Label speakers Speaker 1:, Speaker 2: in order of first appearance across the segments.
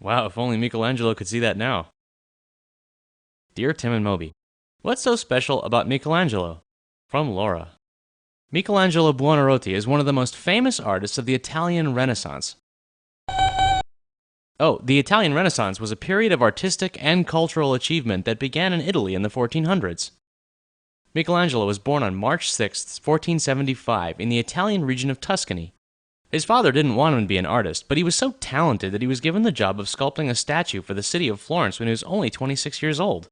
Speaker 1: Wow, if only Michelangelo could see that now. Dear Tim and Moby, what's so special about Michelangelo? From Laura. Michelangelo Buonarroti is one of the most famous artists of the Italian Renaissance. Oh, the Italian Renaissance was a period of artistic and cultural achievement that began in Italy in the 1400s. Michelangelo was born on March 6, 1475, in the Italian region of Tuscany. His father didn't want him to be an artist, but he was so talented that he was given the job of sculpting a statue for the city of Florence when he was only 26 years old.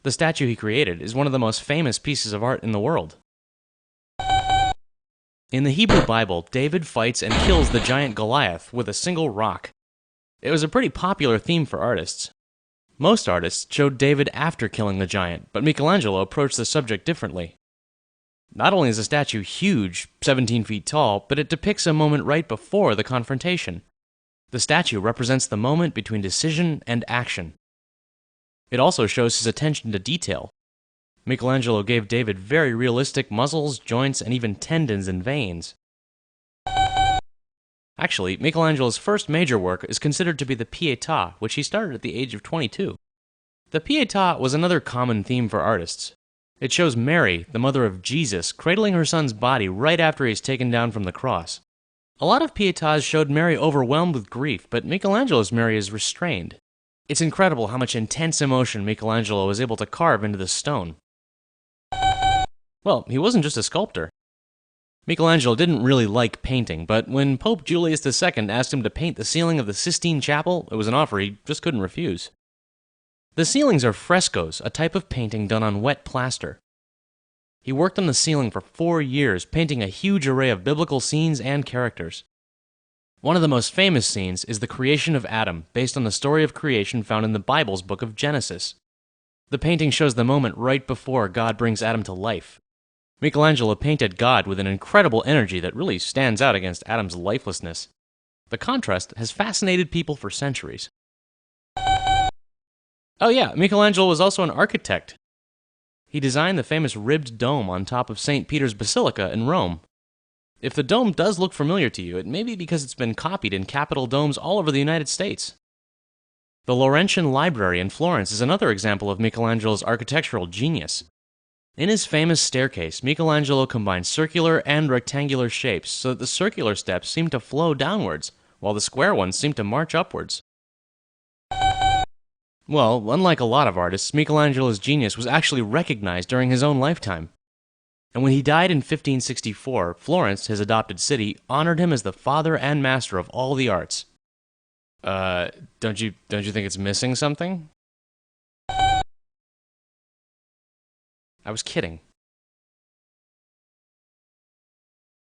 Speaker 1: The statue he created is one of the most famous pieces of art in the world. In the Hebrew Bible, David fights and kills the giant Goliath with a single rock. It was a pretty popular theme for artists. Most artists showed David after killing the giant, but Michelangelo approached the subject differently. Not only is the statue huge, 17 feet tall, but it depicts a moment right before the confrontation. The statue represents the moment between decision and action. It also shows his attention to detail. Michelangelo gave David very realistic muscles, joints, and even tendons and veins. Actually, Michelangelo's first major work is considered to be the Pietà, which he started at the age of 22. The Pietà was another common theme for artists. It shows Mary, the mother of Jesus, cradling her son's body right after he is taken down from the cross. A lot of Pietàs showed Mary overwhelmed with grief, but Michelangelo's Mary is restrained. It's incredible how much intense emotion Michelangelo was able to carve into the stone. Well, he wasn't just a sculptor. Michelangelo didn't really like painting, but when Pope Julius II asked him to paint the ceiling of the Sistine Chapel, it was an offer he just couldn't refuse. The ceilings are frescoes, a type of painting done on wet plaster. He worked on the ceiling for 4 years, painting a huge array of biblical scenes and characters. One of the most famous scenes is the creation of Adam, based on the story of creation found in the Bible's book of Genesis. The painting shows the moment right before God brings Adam to life. Michelangelo painted God with an incredible energy that really stands out against Adam's lifelessness. The contrast has fascinated people for centuries. Oh yeah, Michelangelo was also an architect. He designed the famous ribbed dome on top of St. Peter's Basilica in Rome. If the dome does look familiar to you, it may be because it's been copied in Capitol domes all over the United States. The Laurentian Library in Florence is another example of Michelangelo's architectural genius. In his famous staircase, Michelangelo combined circular and rectangular shapes so that the circular steps seem to flow downwards, while the square ones seem to march upwards. Well, unlike a lot of artists, Michelangelo's genius was actually recognized during his own lifetime. And when he died in 1564, Florence, his adopted city, honored him as the father and master of all the arts. Don't you think it's missing something? I was kidding.